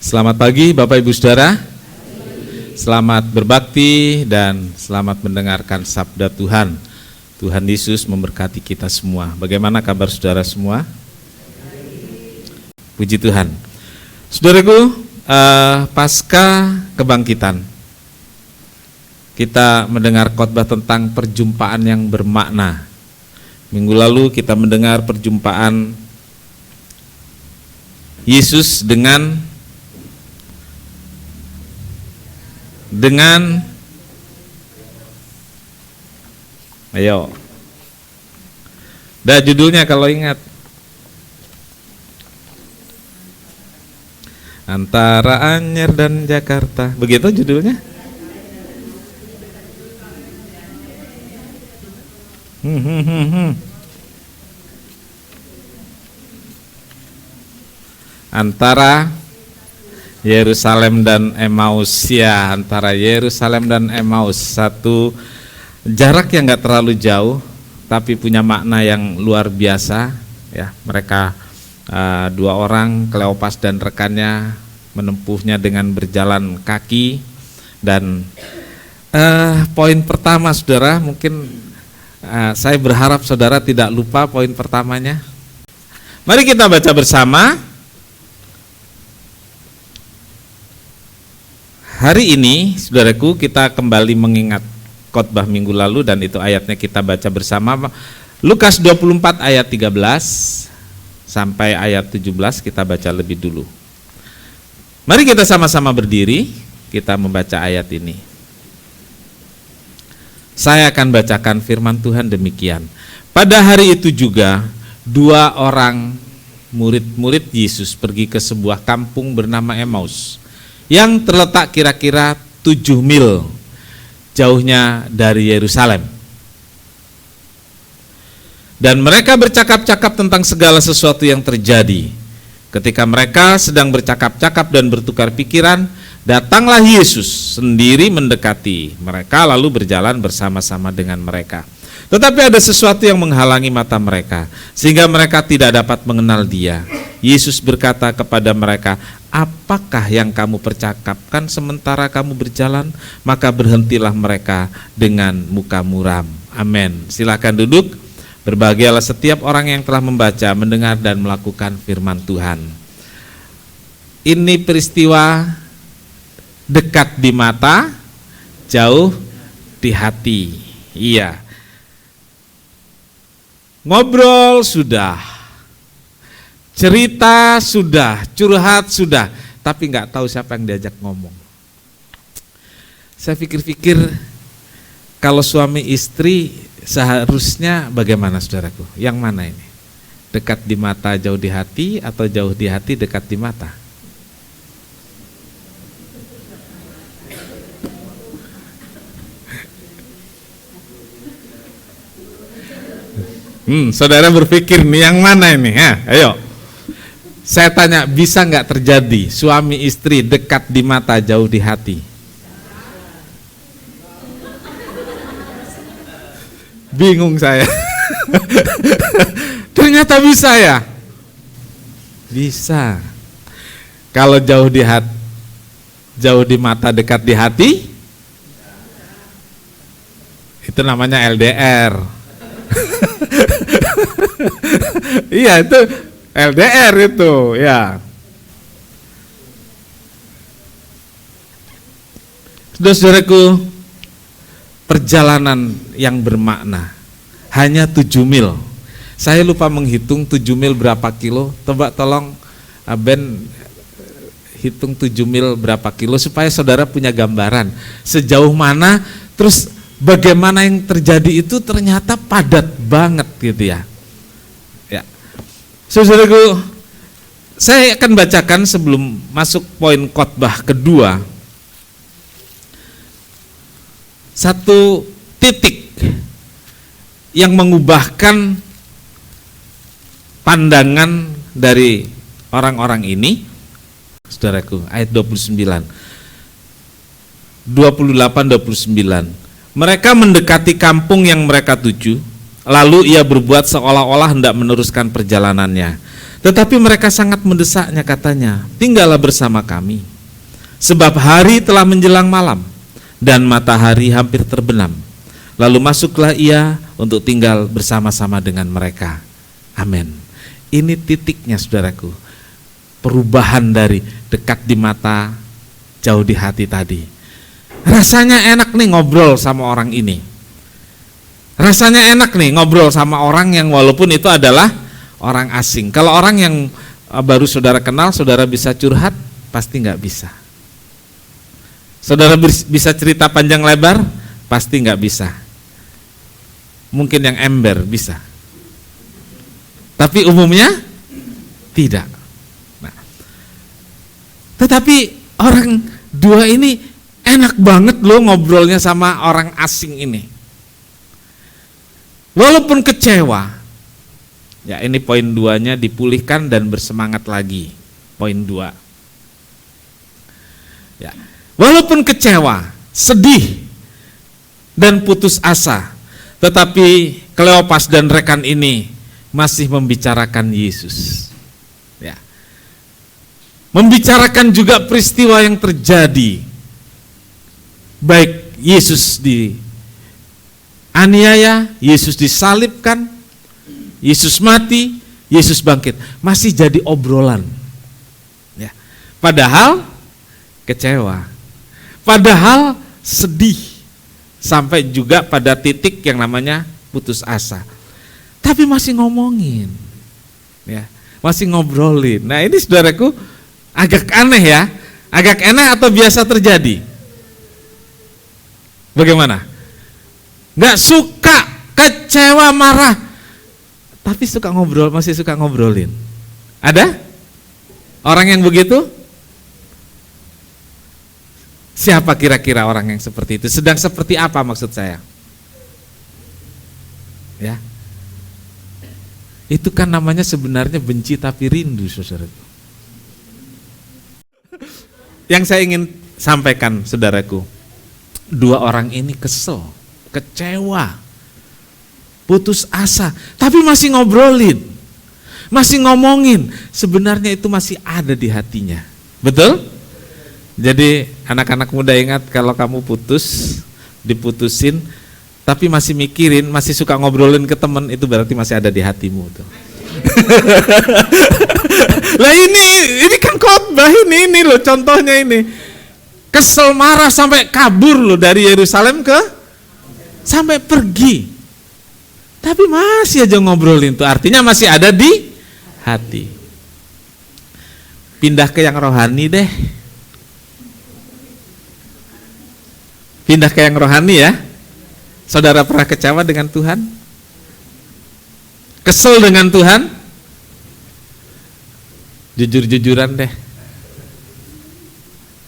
Selamat pagi Bapak Ibu Saudara. Selamat berbakti dan selamat mendengarkan sabda Tuhan. Tuhan Yesus memberkati kita semua. Bagaimana kabar saudara semua? Puji Tuhan. Saudaraku, pasca kebangkitan, kita mendengar khotbah tentang perjumpaan yang bermakna. Minggu lalu kita mendengar perjumpaan Yesus dengan ayo. Dah judulnya kalau ingat. Antara Anyer dan Jakarta. Begitu judulnya? Antara Yerusalem dan Emmaus, ya, antara Yerusalem dan Emmaus, satu jarak yang enggak terlalu jauh tapi punya makna yang luar biasa, ya. Mereka dua orang, Kleopas dan rekannya, menempuhnya dengan berjalan kaki. Dan poin pertama saudara, mungkin saya berharap saudara tidak lupa poin pertamanya. Mari kita baca bersama. Hari ini, saudaraku, kita kembali mengingat khotbah minggu lalu dan itu ayatnya kita baca bersama. Lukas 24 ayat 13 sampai ayat 17 kita baca lebih dulu. Mari kita sama-sama berdiri, kita membaca ayat ini. Saya akan bacakan firman Tuhan demikian. Pada hari itu juga, dua orang murid-murid Yesus pergi ke sebuah kampung bernama Emmaus, yang terletak kira-kira 7 mil jauhnya dari Yerusalem. Dan mereka bercakap-cakap tentang segala sesuatu yang terjadi. Ketika mereka sedang bercakap-cakap dan bertukar pikiran, datanglah Yesus sendiri mendekati mereka lalu berjalan bersama-sama dengan mereka. Tetapi ada sesuatu yang menghalangi mata mereka, sehingga mereka tidak dapat mengenal Dia. Yesus berkata kepada mereka, "Apakah yang kamu percakapkan sementara kamu berjalan?" Maka berhentilah mereka dengan muka muram. Amin. Silakan duduk. Berbahagialah setiap orang yang telah membaca, mendengar dan melakukan firman Tuhan. Ini peristiwa dekat di mata, jauh di hati. Iya. Ngobrol sudah, cerita sudah, curhat sudah, tapi nggak tahu siapa yang diajak ngomong. Saya pikir-pikir, kalau suami istri seharusnya bagaimana saudaraku? Yang mana ini? Dekat di mata, jauh di hati, atau jauh di hati, dekat di mata? Saudara berpikir nih yang mana ini? Ya, ayo. Saya tanya, bisa nggak terjadi suami istri dekat di mata, jauh di hati? Bingung saya. Ternyata bisa ya? Bisa. Kalau jauh di hati, jauh di mata, dekat di hati, itu namanya LDR. Iya, itu LDR itu, ya. Saudaraku, perjalanan yang bermakna hanya 7 mil. Saya lupa menghitung 7 mil berapa kilo. Coba tolong Ben hitung 7 mil berapa kilo supaya saudara punya gambaran sejauh mana, terus bagaimana yang terjadi itu ternyata padat banget gitu ya. Ya. Saudaraku, saya akan bacakan sebelum masuk poin khotbah kedua. Satu titik yang mengubahkan pandangan dari orang-orang ini, saudaraku, ayat 29. 28-29. Mereka mendekati kampung yang mereka tuju, lalu ia berbuat seolah-olah hendak meneruskan perjalanannya. Tetapi mereka sangat mendesaknya, katanya, tinggallah bersama kami, sebab hari telah menjelang malam dan matahari hampir terbenam. Lalu masuklah ia untuk tinggal bersama-sama dengan mereka. Amin. Ini titiknya, saudaraku, perubahan dari dekat di mata, jauh di hati tadi. Rasanya enak nih ngobrol sama orang ini. Rasanya enak nih ngobrol sama orang yang walaupun itu adalah orang asing. Kalau orang yang baru saudara kenal, saudara bisa curhat, pasti nggak bisa. Saudara bisa cerita panjang lebar, pasti nggak bisa. Mungkin yang ember bisa, tapi umumnya tidak. Nah, tetapi orang dua ini enak banget loh ngobrolnya sama orang asing ini. Walaupun kecewa, ya ini poin 2-nya, dipulihkan dan bersemangat lagi. Poin 2. Ya, walaupun kecewa, sedih, dan putus asa, tetapi Kleopas dan rekan ini masih membicarakan Yesus. Ya. Membicarakan juga peristiwa yang terjadi. Baik Yesus dianiaya, Yesus disalibkan, Yesus mati, Yesus bangkit, masih jadi obrolan. Ya. Padahal kecewa, padahal sedih, sampai juga pada titik yang namanya putus asa. Tapi masih ngomongin, ya, masih ngobrolin. Nah ini saudaraku agak aneh ya, agak aneh atau biasa terjadi? Bagaimana? Nggak suka, kecewa, marah, tapi suka ngobrol, masih suka ngobrolin. Ada orang yang begitu? Siapa kira-kira orang yang seperti itu? Sedang seperti apa maksud saya? Ya, itu kan namanya sebenarnya benci tapi rindu, saudaraku. Yang saya ingin sampaikan, saudaraku, dua orang ini kesel, kecewa, putus asa, tapi masih ngobrolin, masih ngomongin. Sebenarnya itu masih ada di hatinya, betul? Jadi anak-anak muda ingat, kalau kamu diputusin, tapi masih mikirin, masih suka ngobrolin ke teman, itu berarti masih ada di hatimu tuh. Lah ini kan khotbah ini loh contohnya ini. Kesel, marah, sampai kabur loh dari Yerusalem sampai pergi. Tapi masih aja ngobrolin tuh, artinya masih ada di hati. Pindah ke yang rohani deh. Pindah ke yang rohani ya. Saudara pernah kecewa dengan Tuhan? Kesel dengan Tuhan? Jujur-jujuran deh.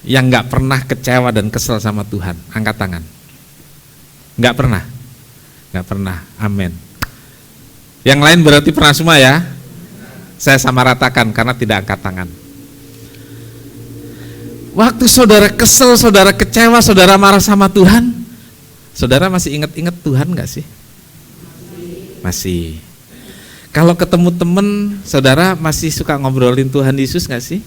Yang gak pernah kecewa dan kesel sama Tuhan, angkat tangan. Gak pernah? Gak pernah, amin. Yang lain berarti pernah semua ya? Saya sama ratakan karena tidak angkat tangan. Waktu saudara kesel, saudara kecewa, saudara marah sama Tuhan, saudara masih ingat-ingat Tuhan gak sih? Masih. Kalau ketemu temen, saudara masih suka ngobrolin Tuhan Yesus gak sih?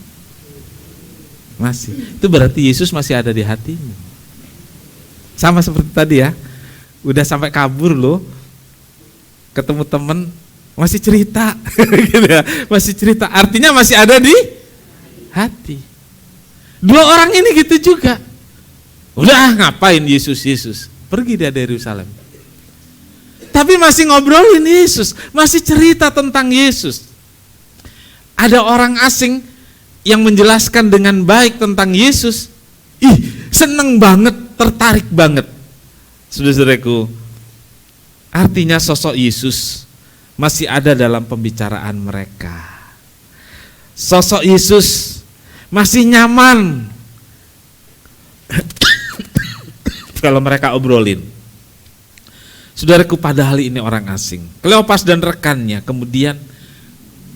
Masih. Itu berarti Yesus masih ada di hatimu. Sama seperti tadi ya, udah sampai kabur loh, ketemu temen masih cerita, gitu ya, masih cerita. Artinya masih ada di hati. Dua orang ini gitu juga. Udah ngapain Yesus, pergi dia dari Yerusalem. Tapi masih ngobrolin Yesus, masih cerita tentang Yesus. Ada orang asing yang menjelaskan dengan baik tentang Yesus, seneng banget, tertarik banget. Saudara-saudaraku, artinya sosok Yesus masih ada dalam pembicaraan mereka. Sosok Yesus masih nyaman kalau mereka obrolin. Saudaraku, padahal ini orang asing. Kleopas dan rekannya kemudian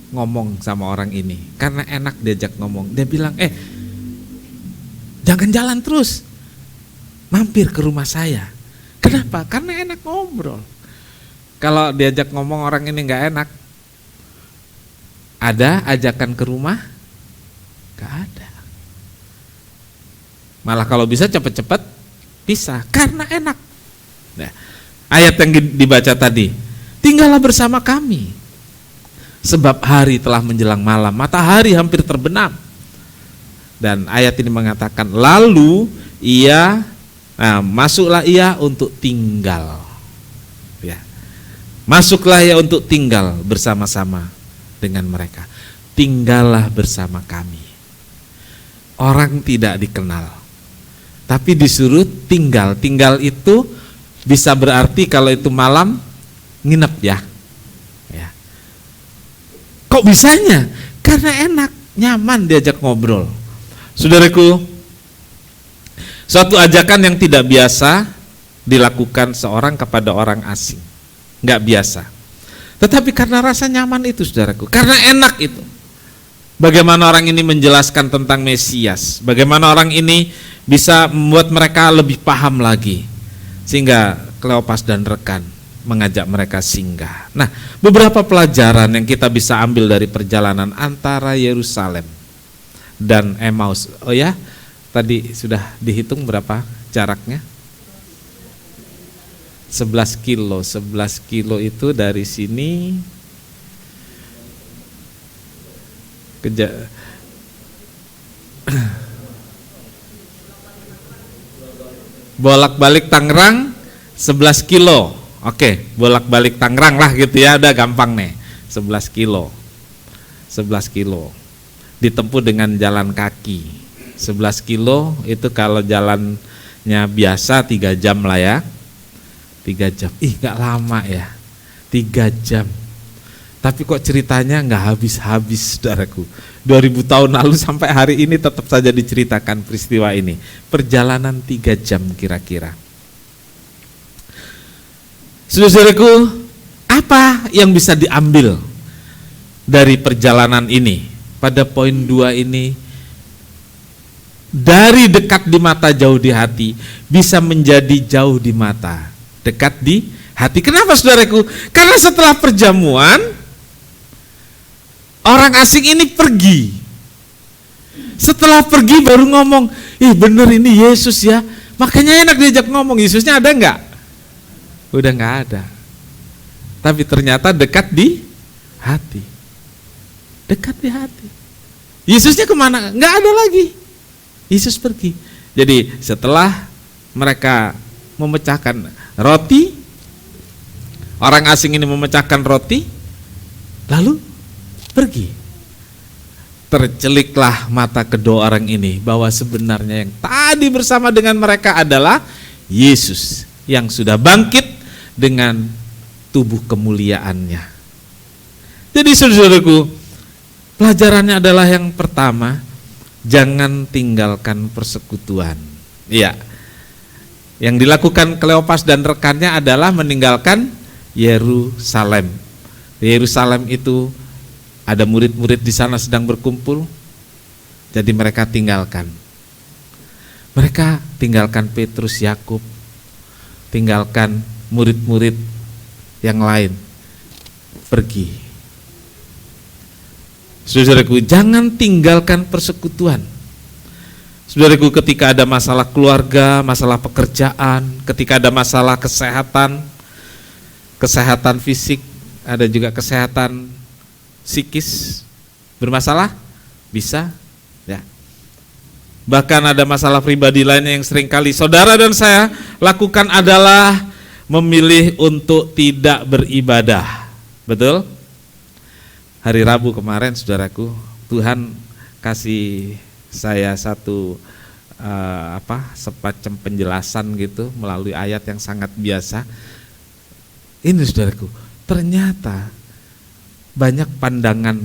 ngomong sama orang ini karena enak diajak ngomong. Dia bilang, jangan jalan terus, mampir ke rumah saya. Kenapa? Karena enak ngobrol. Kalau diajak ngomong orang ini nggak enak, Ada ajakan ke rumah? Gak ada. Malah kalau bisa cepat-cepat pisah karena enak. Nah, ayat yang dibaca tadi, tinggallah bersama kami, sebab hari telah menjelang malam, matahari hampir terbenam. Dan ayat ini mengatakan, lalu masuklah ia untuk tinggal. Ya, masuklah ia untuk tinggal bersama-sama dengan mereka. Tinggallah bersama kami. Orang tidak dikenal, tapi disuruh tinggal. Tinggal itu bisa berarti kalau itu malam nginep ya. Kok bisanya? Karena enak, nyaman diajak ngobrol. Saudaraku, suatu ajakan yang tidak biasa dilakukan seorang kepada orang asing, nggak biasa. Tetapi karena rasa nyaman itu, saudaraku, karena enak itu. Bagaimana orang ini menjelaskan tentang Mesias, bagaimana orang ini bisa membuat mereka lebih paham lagi, sehingga Kleopas dan rekan mengajak mereka singgah. Nah, beberapa pelajaran yang kita bisa ambil dari perjalanan antara Yerusalem dan Emmaus. Oh ya, tadi sudah dihitung berapa jaraknya? 11 kilo. 11 kilo itu dari sini bolak-balik Tangerang 11 kilo. Oke, bolak-balik Tangerang lah gitu ya, udah gampang nih. 11 kilo. 11 kilo. Ditempuh dengan jalan kaki. 11 kilo itu kalau jalannya biasa 3 jam lah ya. 3 jam. Gak lama ya. 3 jam. Tapi kok ceritanya gak habis-habis, saudaraku. 2000 tahun lalu sampai hari ini tetap saja diceritakan peristiwa ini. Perjalanan 3 jam kira-kira. Saudaraku, apa yang bisa diambil dari perjalanan ini? Pada poin 2 ini, dari dekat di mata jauh di hati bisa menjadi jauh di mata, dekat di hati. Kenapa, saudaraku? Karena setelah perjamuan orang asing ini pergi. Setelah pergi baru ngomong, bener ini Yesus ya. Makanya enak diajak ngomong. Yesusnya ada enggak? Udah enggak ada. Tapi ternyata dekat di hati. Dekat di hati. Yesusnya kemana? Enggak ada lagi. Yesus pergi. Jadi setelah mereka memecahkan roti, orang asing ini memecahkan roti, lalu pergi. Terceliklah mata kedua orang ini bahwa sebenarnya yang tadi bersama dengan mereka adalah Yesus yang sudah bangkit dengan tubuh kemuliaannya. Jadi saudaraku, pelajarannya adalah yang pertama, jangan tinggalkan persekutuan. Iya. Yang dilakukan Kleopas dan rekannya adalah meninggalkan Yerusalem. Yerusalem itu ada murid-murid di sana sedang berkumpul, jadi mereka tinggalkan. Mereka tinggalkan Petrus, Yakub, tinggalkan murid-murid yang lain, pergi. Saudaraku, jangan tinggalkan persekutuan. Saudaraku, ketika ada masalah keluarga, masalah pekerjaan, ketika ada masalah kesehatan fisik, ada juga kesehatan psikis bermasalah, bisa ya. Bahkan ada masalah pribadi lainnya yang seringkali saudara dan saya lakukan adalah memilih untuk tidak beribadah. Betul? Hari Rabu kemarin, saudaraku, Tuhan kasih saya satu semacam penjelasan gitu melalui ayat yang sangat biasa. Ini, saudaraku, ternyata banyak pandangan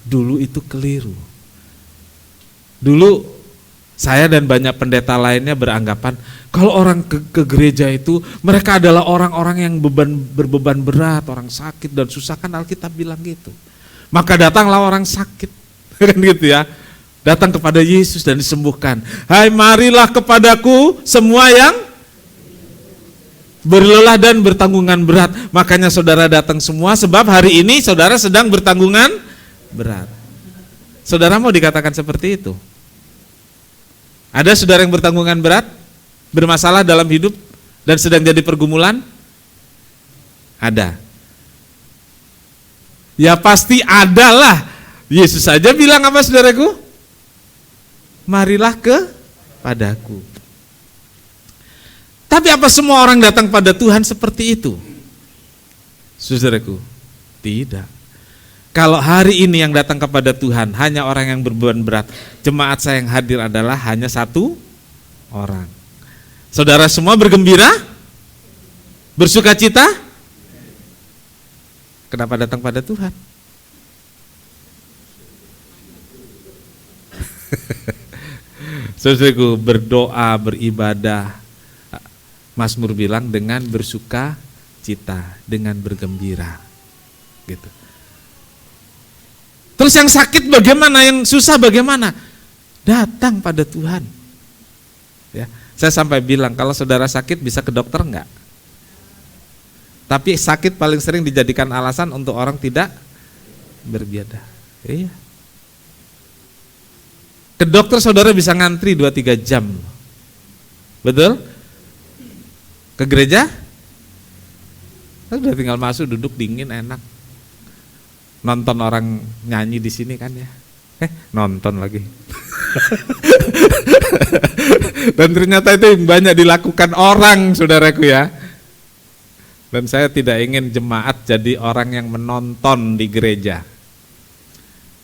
dulu itu keliru. Dulu saya dan banyak pendeta lainnya beranggapan kalau orang ke gereja itu mereka adalah orang-orang yang berbeban berat, orang sakit dan susah, kan Alkitab bilang gitu. Maka datanglah orang sakit, kan gitu ya. Datang kepada Yesus dan disembuhkan. Hai, marilah kepadaku semua yang berlelah dan bertanggungan berat. Makanya saudara datang semua, sebab hari ini saudara sedang bertanggungan berat. Saudara mau dikatakan seperti itu? Ada saudara yang bertanggungan berat, bermasalah dalam hidup dan sedang jadi pergumulan? Ada. Ya pasti ada lah. Yesus saja bilang apa saudaraku? Marilah kepadaku. Tapi apa semua orang datang pada Tuhan seperti itu? Saudaraku, tidak. Kalau hari ini yang datang kepada Tuhan hanya orang yang berbeban berat, jemaat saya yang hadir adalah hanya satu orang. Saudara semua bergembira? Bersukacita? Kenapa datang pada Tuhan? Saudaraku, berdoa, beribadah, Mazmur bilang dengan bersuka cita, dengan bergembira, gitu. Terus yang sakit bagaimana, yang susah bagaimana? Datang pada Tuhan. Ya, saya sampai bilang kalau saudara sakit bisa ke dokter enggak? Tapi sakit paling sering dijadikan alasan untuk orang tidak beribadah. Iya. Ke dokter saudara bisa ngantri 2-3 jam. Betul? Ke gereja? Sudah tinggal masuk, duduk dingin, enak. Nonton orang nyanyi di sini kan ya. Nonton lagi. Dan ternyata itu yang banyak dilakukan orang, saudaraku ya. Dan saya tidak ingin jemaat jadi orang yang menonton di gereja.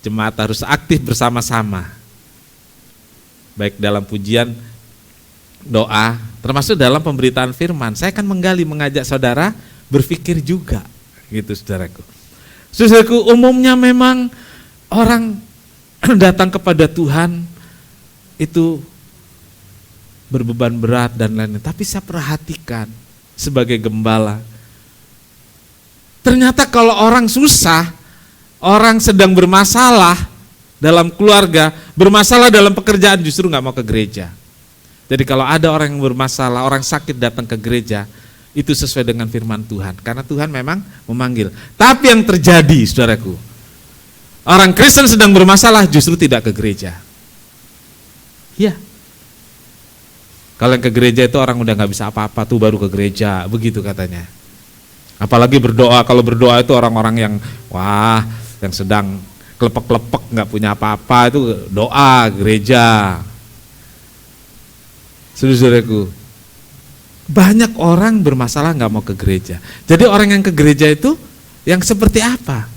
Jemaat harus aktif bersama-sama. Baik dalam pujian, doa, termasuk dalam pemberitaan firman. Saya akan mengajak saudara berpikir juga, gitu saudaraku. Saudaraku, umumnya memang orang datang kepada Tuhan itu berbeban berat dan lain-lain. Tapi saya perhatikan sebagai gembala, ternyata kalau orang susah, orang sedang bermasalah dalam keluarga, bermasalah dalam pekerjaan, justru nggak mau ke gereja. Jadi kalau ada orang yang bermasalah, orang sakit datang ke gereja, itu sesuai dengan firman Tuhan. Karena Tuhan memang memanggil. Tapi yang terjadi, saudaraku, orang Kristen sedang bermasalah justru tidak ke gereja. Iya. Kalau yang ke gereja itu orang udah nggak bisa apa-apa tuh baru ke gereja, begitu katanya. Apalagi berdoa, kalau berdoa itu orang-orang yang yang sedang kelepek-kelepek nggak punya apa-apa itu doa gereja. Saudaraku, banyak orang bermasalah nggak mau ke gereja. Jadi orang yang ke gereja itu yang seperti apa?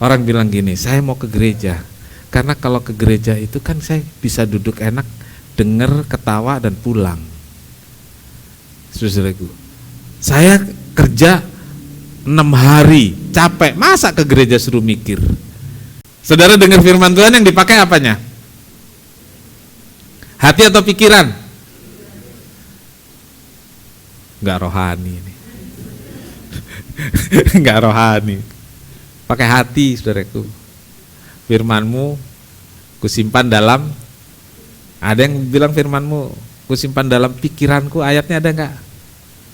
Orang bilang gini, saya mau ke gereja karena kalau ke gereja itu kan saya bisa duduk enak, dengar, ketawa dan pulang. Saudaraku, saya kerja 6 hari, capek, masa ke gereja suruh mikir? Saudara dengar firman Tuhan yang dipakai apanya? Hati atau pikiran? Enggak rohani ini. Enggak rohani. Pakai hati, saudaraku. Firman-Mu kusimpan dalam, ada yang bilang firman-Mu kusimpan dalam pikiranku, ayatnya ada enggak?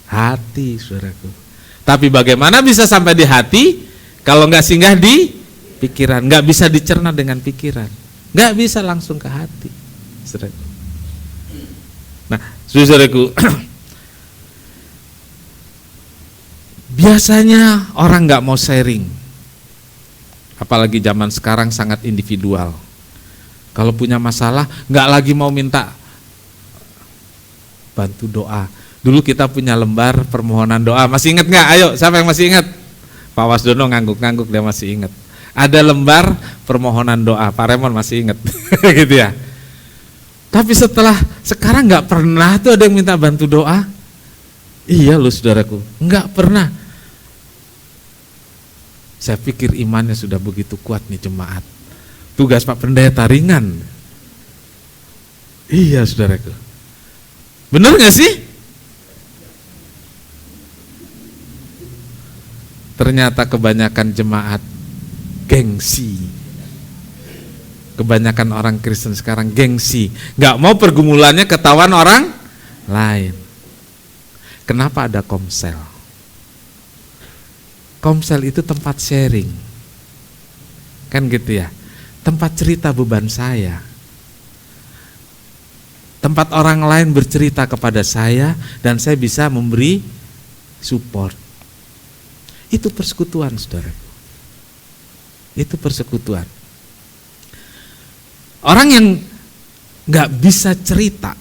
Hati, saudaraku. Tapi bagaimana bisa sampai di hati kalau enggak singgah di pikiran? Enggak bisa dicerna dengan pikiran. Enggak bisa langsung ke hati, saudaraku. Nah, saudaraku, biasanya orang nggak mau sharing, apalagi zaman sekarang sangat individual. Kalau punya masalah nggak lagi mau minta bantu doa. Dulu kita punya lembar permohonan doa, masih ingat nggak? Ayo, siapa yang masih ingat? Pak Wasdono ngangguk-ngangguk, dia masih ingat. Ada lembar permohonan doa, Pak Remon masih ingat, gitu ya. Tapi sekarang nggak pernah tuh ada yang minta bantu doa. Iya loh saudaraku, nggak pernah. Saya pikir imannya sudah begitu kuat nih jemaat. Tugas Pak Pendeta ringan. Iya saudaraku. Benar nggak sih? Ternyata kebanyakan jemaat gengsi. Kebanyakan orang Kristen sekarang gengsi, nggak mau pergumulannya ketahuan orang lain. Kenapa ada komsel? Komsel itu tempat sharing. Kan gitu ya. Tempat cerita beban saya. Tempat orang lain bercerita kepada saya dan saya bisa memberi support. Itu persekutuan, saudaraku. Itu persekutuan. Orang yang gak bisa cerita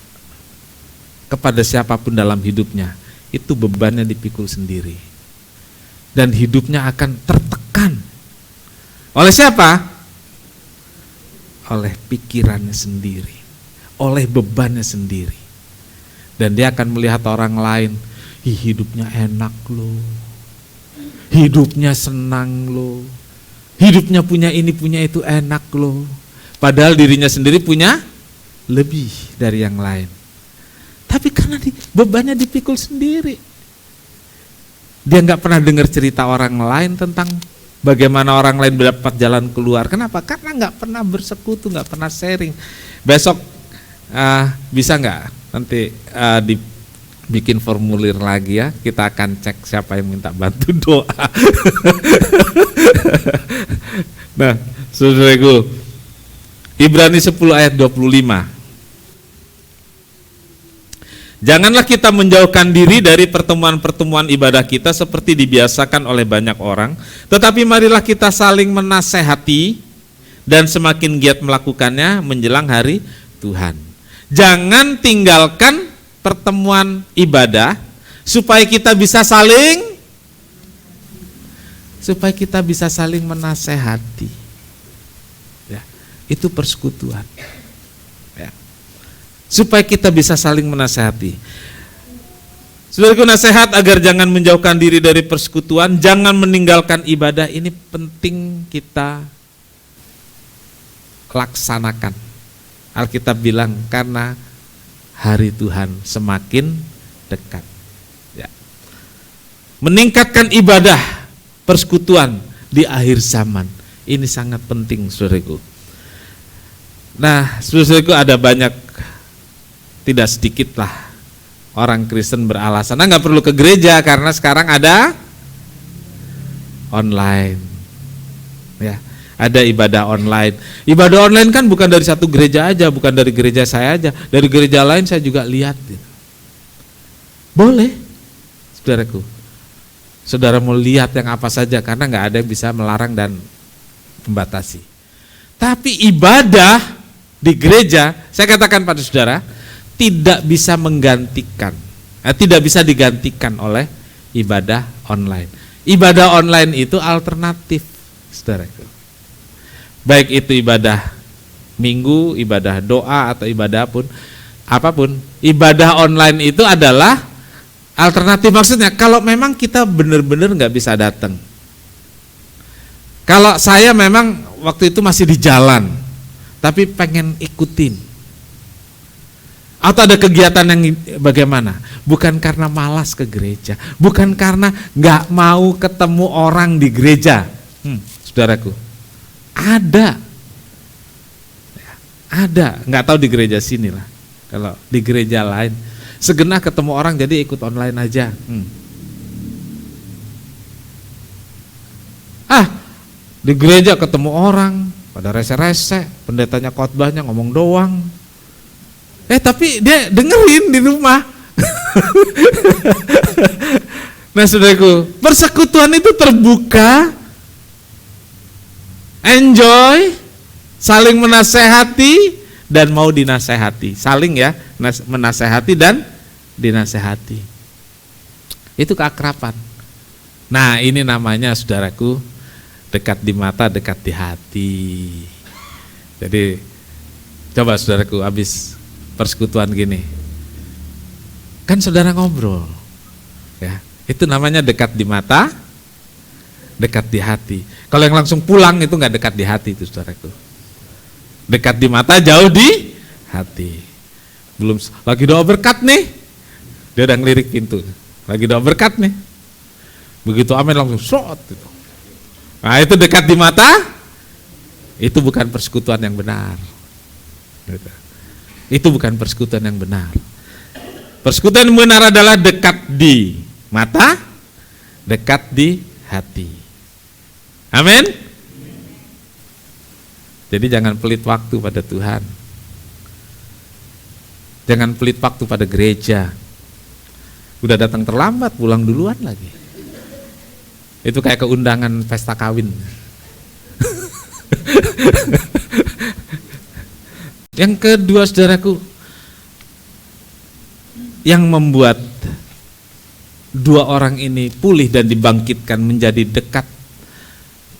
kepada siapapun dalam hidupnya, itu bebannya dipikul sendiri. Dan hidupnya akan tertekan. Oleh siapa? Oleh pikirannya sendiri, oleh bebannya sendiri. Dan dia akan melihat orang lain, hidupnya enak loh, hidupnya senang loh, hidupnya punya ini punya itu enak loh. Padahal dirinya sendiri punya lebih dari yang lain. Tapi karena bebannya dipikul sendiri. Dia gak pernah dengar cerita orang lain tentang bagaimana orang lain mendapat jalan keluar. Kenapa? Karena gak pernah bersekutu, gak pernah sharing. Besok bisa gak nanti dibikin formulir lagi ya. Kita akan cek siapa yang minta bantu doa. Nah, saudaraku, Ibrani 10 ayat 25. Janganlah kita menjauhkan diri dari pertemuan-pertemuan ibadah kita seperti dibiasakan oleh banyak orang, tetapi marilah kita saling menasehati dan semakin giat melakukannya menjelang hari Tuhan. Jangan tinggalkan pertemuan ibadah supaya kita bisa saling menasehati. Ya, itu persekutuan. Supaya kita bisa saling menasehati. Saudaraku, nasihat agar jangan menjauhkan diri dari persekutuan, jangan meninggalkan ibadah, ini penting kita laksanakan. Alkitab bilang karena hari Tuhan semakin dekat. Ya. Meningkatkan ibadah persekutuan di akhir zaman, ini sangat penting, saudaraku. Nah, saudaraku, ada banyak, tidak sedikit lah orang Kristen beralasan, nggak perlu ke gereja karena sekarang ada online, ya, ada ibadah online. Ibadah online kan bukan dari satu gereja aja, bukan dari gereja saya aja, dari gereja lain saya juga lihat. Boleh, saudaraku, saudara mau lihat yang apa saja karena nggak ada yang bisa melarang dan membatasi. Tapi ibadah di gereja, saya katakan pada saudara, tidak bisa digantikan oleh ibadah online. Ibadah online itu alternatif, saudaraku. Baik itu ibadah minggu, ibadah doa atau ibadah apapun, ibadah online itu adalah alternatif. Maksudnya kalau memang kita benar-benar nggak bisa datang. Kalau saya memang waktu itu masih di jalan, tapi pengen ikutin. Atau ada kegiatan yang bagaimana? Bukan karena malas ke gereja, bukan karena nggak mau ketemu orang di gereja. Saudaraku, ada, nggak tahu di gereja sini lah. Kalau di gereja lain, segenah ketemu orang jadi ikut online aja. Di gereja ketemu orang, pada rese-rese, pendetanya khotbahnya ngomong doang. Tapi dia dengerin di rumah. Nah, saudaraku, persekutuan itu terbuka, enjoy, saling menasehati dan mau dinasehati. Saling ya, menasehati dan dinasehati. Itu keakraban. Nah, ini namanya, saudaraku, dekat di mata, dekat di hati. Jadi coba saudaraku, habis persekutuan gini, kan saudara ngobrol, ya, itu namanya dekat di mata, dekat di hati. Kalau yang langsung pulang itu nggak dekat di hati, itu saudaraku. Dekat di mata, jauh di hati. Belum lagi doa berkat nih, dia udah ngelirik pintu, lagi doa berkat nih, begitu amin langsung shot gitu. Nah, itu dekat di mata, itu bukan persekutuan yang benar. Itu bukan persekutuan yang benar. Persekutuan yang benar adalah dekat di mata, dekat di hati. Amin. Jadi jangan pelit waktu pada Tuhan. Jangan pelit waktu pada gereja. Udah datang terlambat, pulang duluan lagi. Itu kayak keundangan pesta kawin. Yang kedua, saudaraku, yang membuat dua orang ini pulih dan dibangkitkan menjadi dekat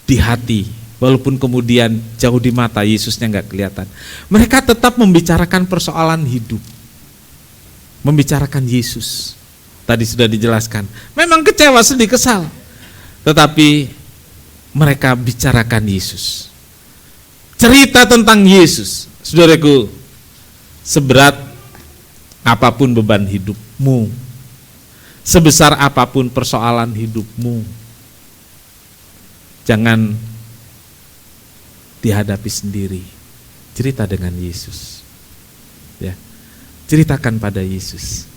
di hati, walaupun kemudian jauh di mata Yesusnya nggak kelihatan. Mereka tetap membicarakan persoalan hidup, membicarakan Yesus. Tadi sudah dijelaskan, memang kecewa, sedih, kesal, tetapi mereka bicarakan Yesus. Cerita tentang Yesus, saudaraku, seberat apapun beban hidupmu, sebesar apapun persoalan hidupmu, jangan dihadapi sendiri. Cerita dengan Yesus. Ya. Ceritakan pada Yesus.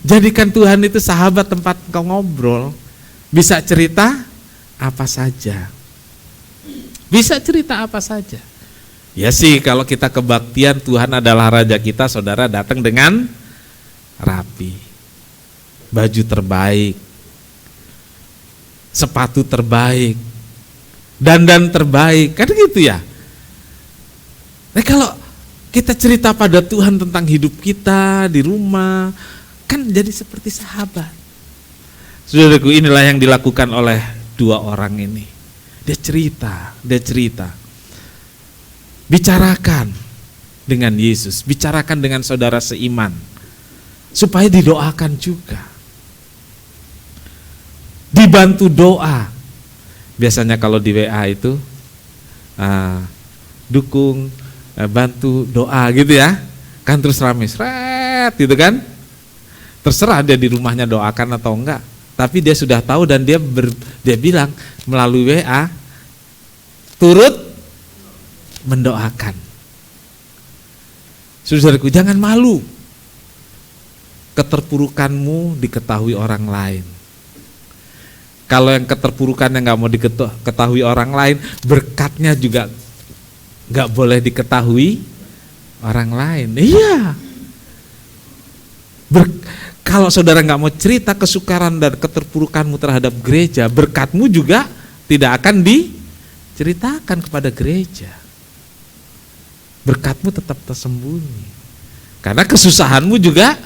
Jadikan Tuhan itu sahabat tempat kau ngobrol. Bisa cerita apa saja. Bisa cerita apa saja. Ya sih, kalau kita kebaktian Tuhan adalah Raja kita, saudara datang dengan rapi, baju terbaik, sepatu terbaik, dandan terbaik, kan gitu ya. Nah, kalau kita cerita pada Tuhan tentang hidup kita di rumah, kan jadi seperti sahabat. Saudaraku, inilah yang dilakukan oleh dua orang ini. Dia cerita. Bicarakan dengan Yesus, bicarakan dengan saudara seiman, supaya didoakan juga. Dibantu doa. Biasanya kalau di WA itu dukung, bantu doa gitu ya, kan terus rame, seret gitu kan. Terserah dia di rumahnya doakan atau enggak, tapi dia sudah tahu dan dia bilang melalui WA turut mendoakan. Saudaraku, jangan malu keterpurukanmu diketahui orang lain. Kalau yang keterpurukannya nggak mau diketahui orang lain, berkatnya juga nggak boleh diketahui orang lain. Iya. Kalau saudara nggak mau cerita kesukaran dan keterpurukanmu terhadap gereja, berkatmu juga tidak akan diceritakan kepada gereja. Berkatmu tetap tersembunyi, karena kesusahanmu juga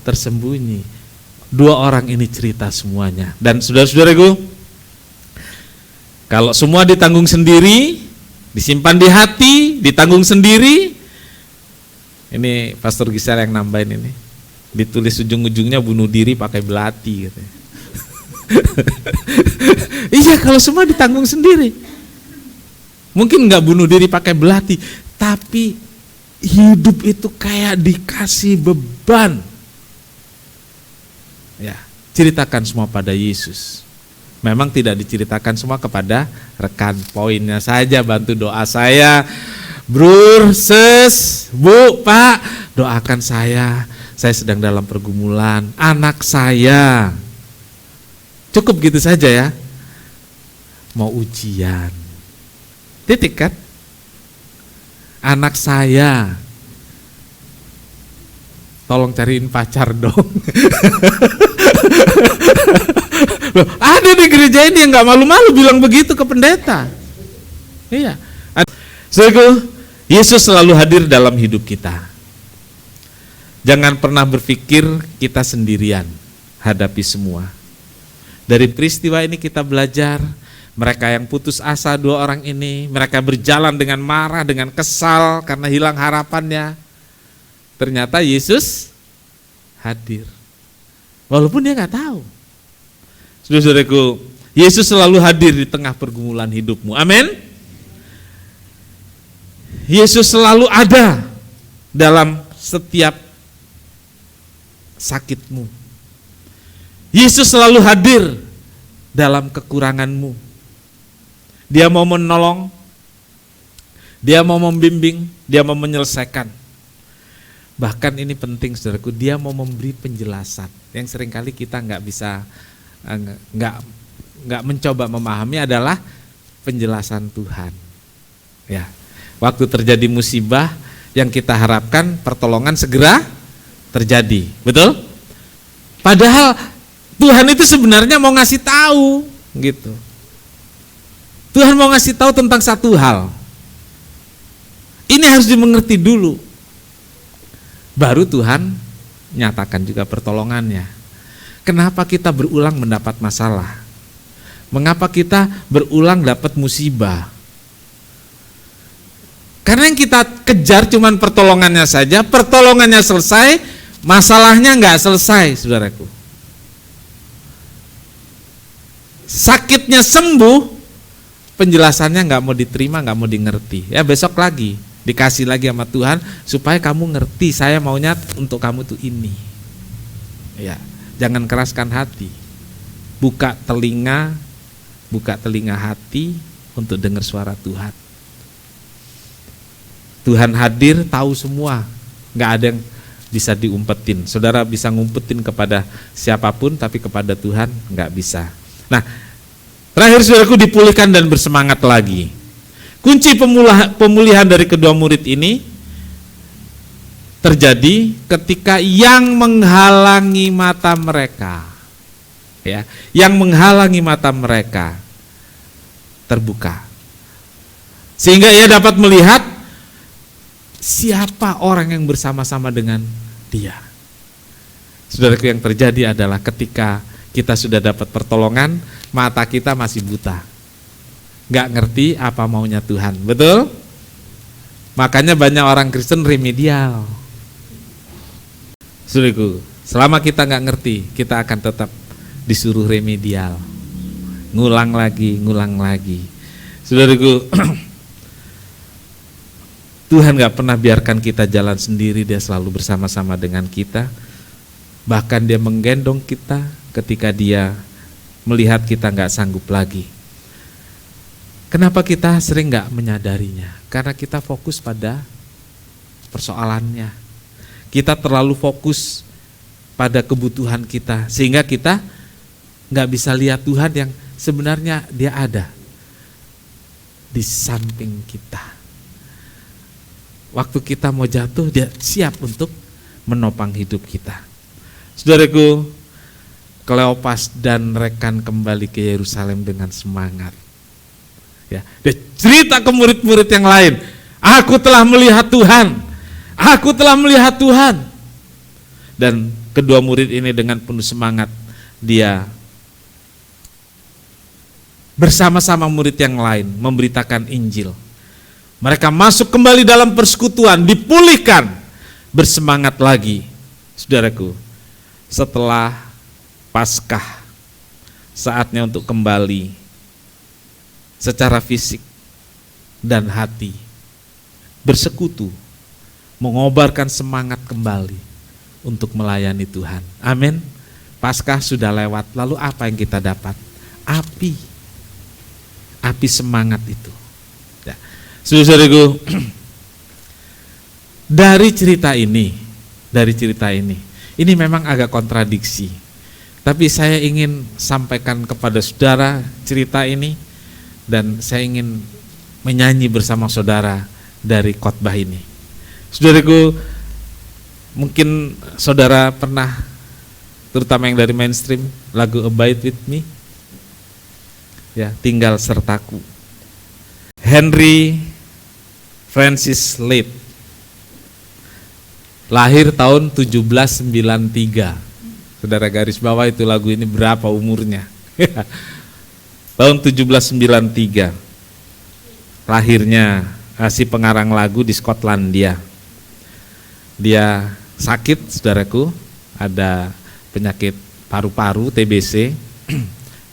tersembunyi. Dua orang ini cerita semuanya. Dan saudara-saudaraku, kalau semua ditanggung sendiri, disimpan di hati, ditanggung sendiri, ini Pastor Gisel yang nambahin ini, ditulis ujung-ujungnya bunuh diri pakai belati gitu. Iya, kalau semua ditanggung sendiri, mungkin nggak bunuh diri pakai belati, tapi hidup itu kayak dikasih beban. Ya, ceritakan semua pada Yesus. Memang tidak diceritakan semua kepada rekan, poinnya saja, bantu doa saya, Brur, Sis, Bu, Pak, doakan saya sedang dalam pergumulan, anak saya. Cukup gitu saja ya. Mau ujian, titik kan? Anak saya, tolong cariin pacar dong. Loh, ada di gereja ini yang nggak malu-malu bilang begitu ke pendeta. Iya. Saudaraku, Yesus selalu hadir dalam hidup kita. Jangan pernah berpikir kita sendirian hadapi semua. Dari peristiwa ini kita belajar, mereka yang putus asa, dua orang ini, mereka berjalan dengan marah, dengan kesal karena hilang harapannya. Ternyata Yesus hadir, walaupun dia nggak tahu. Saudara-saudaraku, Yesus selalu hadir di tengah pergumulan hidupmu. Amin. Yesus selalu ada dalam setiap sakitmu. Yesus selalu hadir dalam kekuranganmu. Dia mau menolong, dia mau membimbing, dia mau menyelesaikan. Bahkan ini penting saudaraku, dia mau memberi penjelasan yang seringkali kita nggak bisa, nggak mencoba memahami adalah penjelasan Tuhan. Ya. Waktu terjadi musibah, yang kita harapkan pertolongan segera terjadi. Betul? Padahal Tuhan itu sebenarnya mau ngasih tahu gitu. Tuhan mau ngasih tahu tentang satu hal. Ini harus dimengerti dulu. Baru Tuhan nyatakan juga pertolongannya. Kenapa kita berulang mendapat masalah? Mengapa kita berulang dapat musibah? Karena yang kita kejar cuman pertolongannya saja, pertolongannya selesai, masalahnya nggak selesai, saudaraku. Sakitnya sembuh, penjelasannya nggak mau diterima, nggak mau dimengerti. Ya besok lagi dikasih lagi sama Tuhan supaya kamu ngerti, saya maunya untuk kamu tuh ini. Ya, jangan keraskan hati. Buka telinga hati untuk dengar suara Tuhan. Tuhan hadir, tahu semua, nggak ada yang bisa diumpetin. Saudara bisa ngumpetin kepada siapapun, tapi kepada Tuhan nggak bisa. Nah, terakhir saudaraku, dipulihkan dan bersemangat lagi. Kunci pemulihan dari kedua murid ini terjadi ketika yang menghalangi mata mereka, ya, yang menghalangi mata mereka terbuka, sehingga ia dapat melihat siapa orang yang bersama-sama dengan dia. Saudaraku, yang terjadi adalah ketika kita sudah dapat pertolongan, mata kita masih buta, nggak ngerti apa maunya Tuhan. Betul? Makanya banyak orang Kristen remedial. Saudaraku, selama kita nggak ngerti, kita akan tetap disuruh remedial, ngulang lagi. Saudaraku, Tuhan gak pernah biarkan kita jalan sendiri, Dia selalu bersama-sama dengan kita. Bahkan Dia menggendong kita ketika Dia melihat kita gak sanggup lagi. Kenapa kita sering gak menyadarinya? Karena kita fokus pada persoalannya. Kita terlalu fokus pada kebutuhan kita, sehingga kita gak bisa lihat Tuhan yang sebenarnya Dia ada di samping kita. Waktu kita mau jatuh, Dia siap untuk menopang hidup kita. Saudaraku, Kleopas dan rekan kembali ke Yerusalem dengan semangat. Ya, dia cerita ke murid-murid yang lain, aku telah melihat Tuhan, aku telah melihat Tuhan. Dan kedua murid ini dengan penuh semangat, dia bersama-sama murid yang lain memberitakan Injil. Mereka masuk kembali dalam persekutuan, dipulihkan, bersemangat lagi. Saudaraku, setelah Paskah, saatnya untuk kembali secara fisik dan hati, bersekutu, mengobarkan semangat kembali untuk melayani Tuhan. Amin. Paskah sudah lewat, lalu apa yang kita dapat? Api semangat itu. Saudaraku, dari cerita ini memang agak kontradiksi, tapi saya ingin sampaikan kepada saudara cerita ini, dan saya ingin menyanyi bersama saudara dari khotbah ini. Saudaraku, mungkin saudara pernah, terutama yang dari mainstream, lagu Abide With Me, ya, tinggal sertaku. Henry Francis Lyte, lahir tahun 1793. Saudara garis bawah itu lagu ini berapa umurnya. Tahun 1793 lahirnya si pengarang lagu di Skotlandia. Dia sakit, saudaraku, ada penyakit paru-paru, TBC.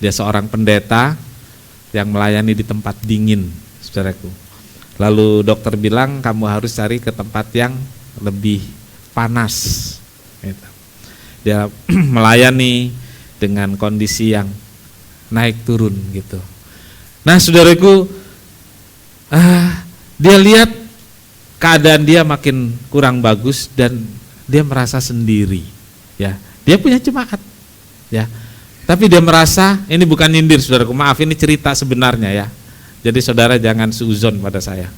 Dia seorang pendeta yang melayani di tempat dingin, saudaraku. Lalu dokter bilang kamu harus cari ke tempat yang lebih panas. Dia melayani dengan kondisi yang naik turun gitu. Nah, saudaraku, dia lihat keadaan dia makin kurang bagus dan dia merasa sendiri. Ya, dia punya jemaat. Ya, tapi dia merasa, ini bukan nyindir saudaraku, maaf, ini cerita sebenarnya ya. Jadi saudara jangan suuzon pada saya.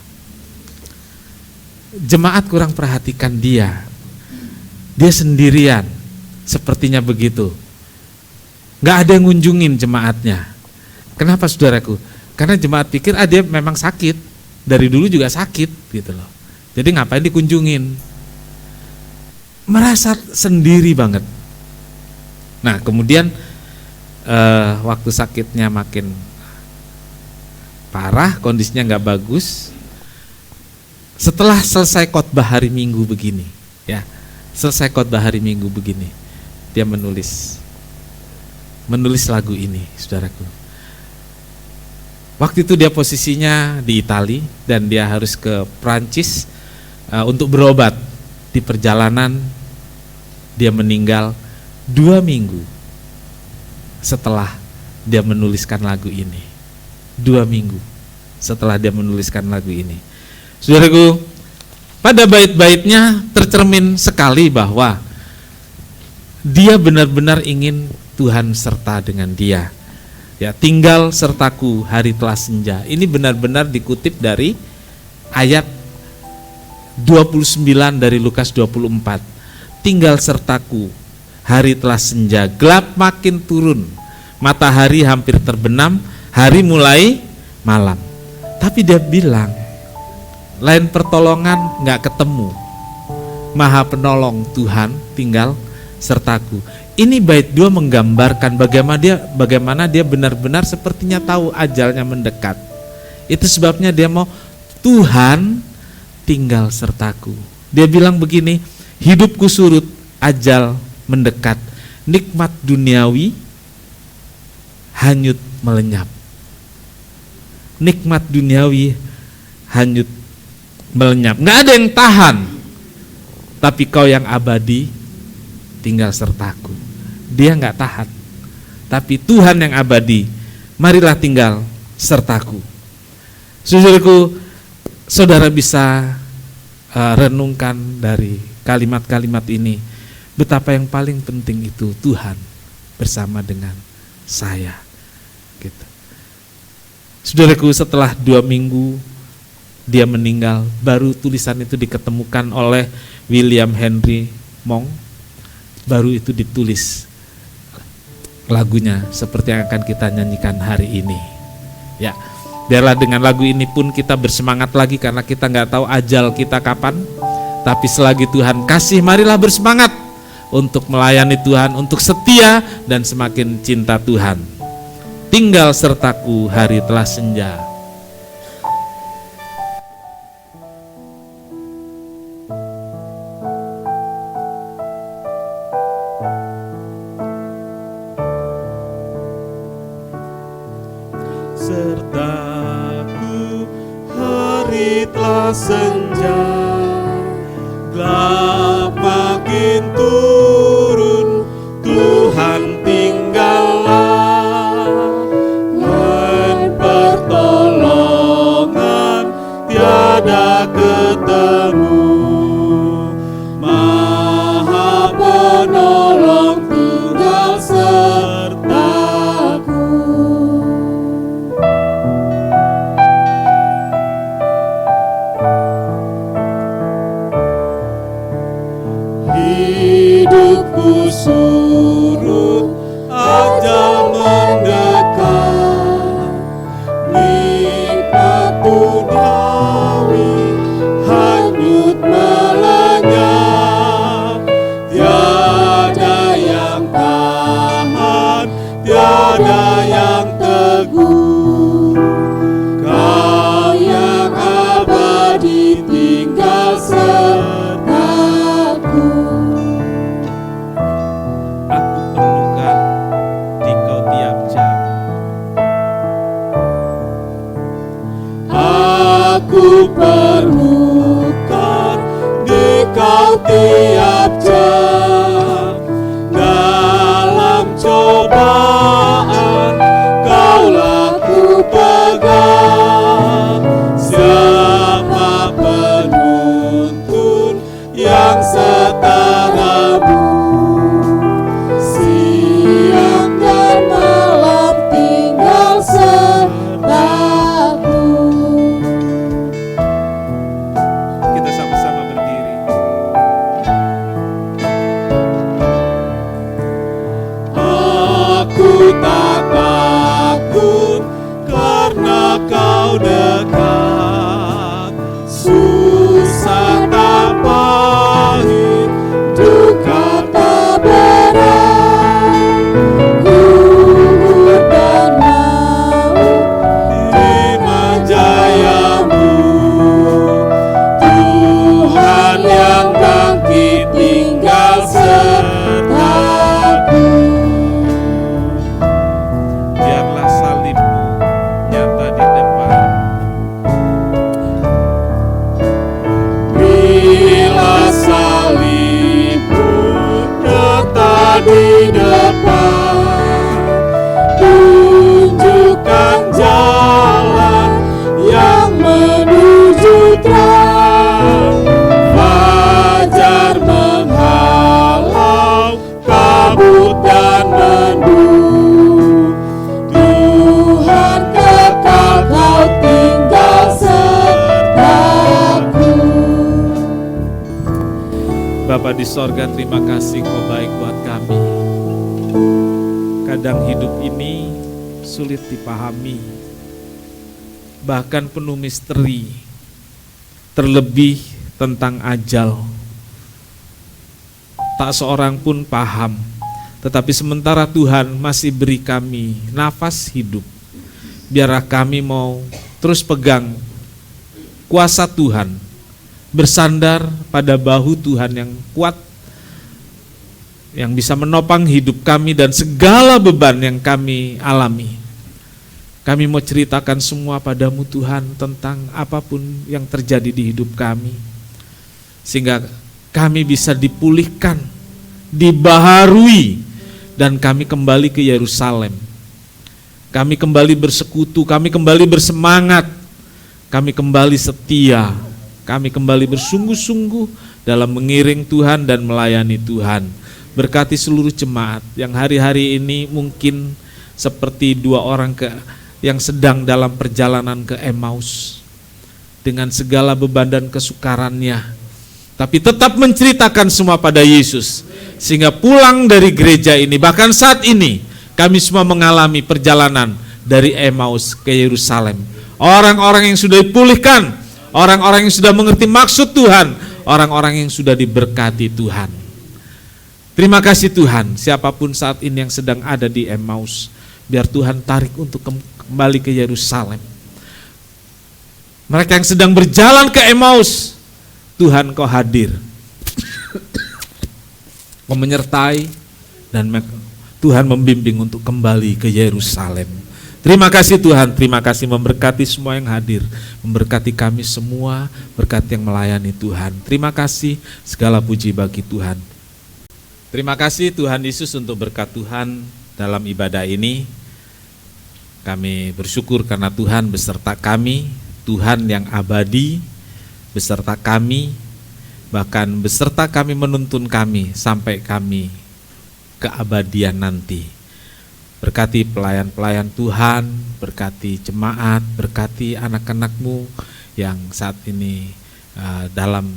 jemaat kurang perhatikan dia. Dia sendirian, sepertinya begitu. Gak ada yang ngunjungin jemaatnya. Kenapa saudaraku? Karena jemaat pikir dia memang sakit, dari dulu juga sakit gitu loh. Jadi ngapain dikunjungin? Merasa sendiri banget. Nah kemudian waktu sakitnya makin parah, kondisinya gak bagus. Setelah selesai khotbah hari Minggu begini, ya, selesai khotbah hari Minggu begini, dia menulis lagu ini, saudaraku. Waktu itu dia posisinya di Itali dan dia harus ke Prancis untuk berobat. Di perjalanan dia meninggal 2 minggu setelah dia menuliskan lagu ini. 2 minggu setelah dia menuliskan lagu ini. Saudaraku, pada bait-baitnya tercermin sekali bahwa dia benar-benar ingin Tuhan serta dengan dia. Ya, tinggal sertaku hari telah senja. Ini benar-benar dikutip dari ayat 29 dari Lukas 24. Tinggal sertaku hari telah senja, gelap makin turun, matahari hampir terbenam, hari mulai malam. Tapi dia bilang, lain pertolongan gak ketemu, Maha Penolong Tuhan tinggal sertaku. Ini bait 2 menggambarkan bagaimana dia benar-benar sepertinya tahu ajalnya mendekat. Itu sebabnya dia mau Tuhan tinggal sertaku. Dia bilang begini, hidupku surut, ajal mendekat, nikmat duniawi hanyut melenyap. Nikmat duniawi hanyut melenyap. Nggak ada yang tahan, tapi kau yang abadi tinggal sertaku. Dia nggak tahan, tapi Tuhan yang abadi, marilah tinggal sertaku. Saudaraku, saudara bisa renungkan dari kalimat-kalimat ini, betapa yang paling penting itu Tuhan bersama dengan saya. Gitu. Saudaraku, setelah 2 minggu dia meninggal, baru tulisan itu diketemukan oleh William Henry Monk, baru itu ditulis lagunya seperti yang akan kita nyanyikan hari ini. Ya, biarlah dengan lagu ini pun kita bersemangat lagi, karena kita nggak tahu ajal kita kapan. Tapi selagi Tuhan kasih, marilah bersemangat untuk melayani Tuhan, untuk setia dan semakin cinta Tuhan. Tinggal sertaku hari telah senja. Sertaku hari telah senja, gelap makin turun, Tuhan tinggallah. Lain pertolongan tiada ketemu, Maha Penolong tinggal sertaku. Hidupku surut, ajal mendekat, nikmat duniawi hanyut melenyap. Tiada yang tahan, tiada yang teguh, Kau yang abadi tinggal sertaku. Aku perlukan di kau tiap jam. Aku perlukan di kau tiap jam. Dalam cobaan kaulah ku pegang. Siapa penuntun yang setaramu? Siang dan malam tinggal sertaku. Kita sama-sama di depan, tunjukkan jalan yang menuju terang. Fajar menghalau kabut dan mendung, Tuhan kekal Kau tinggal sertaku. Bapa di sorga, terima kasih Kau baik buat kami. Kadang hidup ini sulit dipahami, bahkan penuh misteri, terlebih tentang ajal. Tak seorang pun paham, tetapi sementara Tuhan masih beri kami nafas hidup, biarlah kami mau terus pegang kuasa Tuhan, bersandar pada bahu Tuhan yang kuat, yang bisa menopang hidup kami dan segala beban yang kami alami. Kami mau ceritakan semua padamu Tuhan tentang apapun yang terjadi di hidup kami, sehingga kami bisa dipulihkan, dibaharui, dan kami kembali ke Yerusalem. Kami kembali bersekutu, kami kembali bersemangat, kami kembali setia, kami kembali bersungguh-sungguh dalam mengiring Tuhan dan melayani Tuhan. Berkati seluruh jemaat yang hari-hari ini mungkin seperti dua orang yang sedang dalam perjalanan ke Emmaus dengan segala beban dan kesukarannya, tapi tetap menceritakan semua pada Yesus, sehingga pulang dari gereja ini, bahkan saat ini kami semua mengalami perjalanan dari Emmaus ke Yerusalem. Orang-orang yang sudah dipulihkan, orang-orang yang sudah mengerti maksud Tuhan, orang-orang yang sudah diberkati Tuhan. Terima kasih Tuhan, siapapun saat ini yang sedang ada di Emmaus, biar Tuhan tarik untuk kembali ke Yerusalem. Mereka yang sedang berjalan ke Emmaus, Tuhan Kau hadir, Kau menyertai, dan Tuhan membimbing untuk kembali ke Yerusalem. Terima kasih Tuhan, terima kasih memberkati semua yang hadir, memberkati kami semua, berkati yang melayani Tuhan. Terima kasih, segala puji bagi Tuhan. Terima kasih Tuhan Yesus untuk berkat Tuhan dalam ibadah ini. Kami bersyukur karena Tuhan beserta kami, Tuhan yang abadi beserta kami, bahkan beserta kami menuntun kami sampai kami keabadian nanti. Berkati pelayan-pelayan Tuhan, berkati jemaat, berkati anak-anak-Mu yang saat ini dalam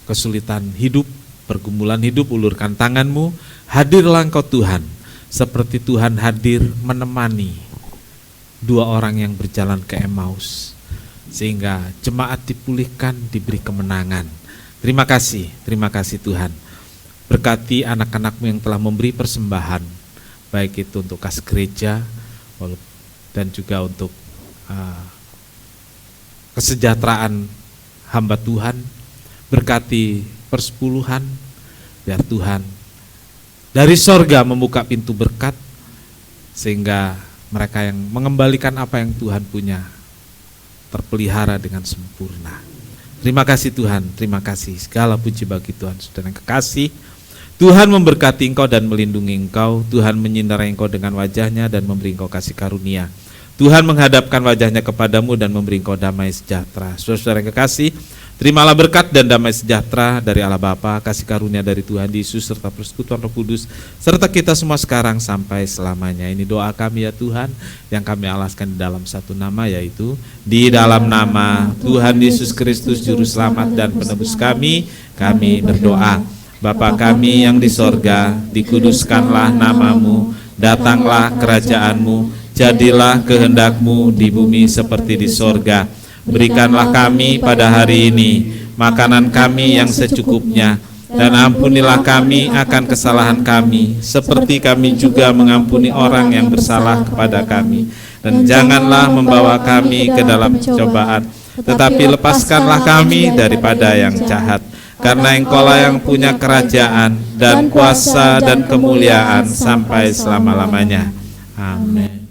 kesulitan hidup, pergumulan hidup. Ulurkan tangan-Mu, hadirlah Engkau Tuhan, seperti Tuhan hadir menemani dua orang yang berjalan ke Emmaus, sehingga jemaat dipulihkan, diberi kemenangan. Terima kasih Tuhan. Berkati anak-anak-Mu yang telah memberi persembahan, baik itu untuk kas gereja dan juga untuk kesejahteraan hamba Tuhan. Berkati persepuluhan, biar Tuhan dari sorga membuka pintu berkat, sehingga mereka yang mengembalikan apa yang Tuhan punya terpelihara dengan sempurna. Terima kasih Tuhan, terima kasih, segala puji bagi Tuhan. Saudara yang kekasih, Tuhan memberkati engkau dan melindungi engkau. Tuhan menyinari engkau dengan wajahnya dan memberi engkau kasih karunia. Tuhan menghadapkan wajahnya kepadamu dan memberi engkau damai sejahtera. Saudara yang kekasih, terimalah berkat dan damai sejahtera dari Allah Bapa, kasih karunia dari Tuhan Yesus, serta persekutuan Roh Kudus, serta kita semua sekarang sampai selamanya. Ini doa kami ya Tuhan, yang kami alaskan di dalam satu nama, yaitu di dalam nama Tuhan Yesus Kristus, Juru Selamat dan Penebus kami berdoa. Bapa kami yang di sorga, dikuduskanlah namamu, datanglah kerajaan-Mu, jadilah kehendak-Mu di bumi seperti di sorga. Berikanlah kami pada hari ini makanan kami yang secukupnya, dan ampunilah kami akan kesalahan kami, seperti kami juga mengampuni orang yang bersalah kepada kami. Dan janganlah membawa kami ke dalam cobaan, tetapi lepaskanlah kami daripada yang jahat. Karena Engkaulah yang punya kerajaan dan kuasa dan kemuliaan sampai selama-lamanya. Amin.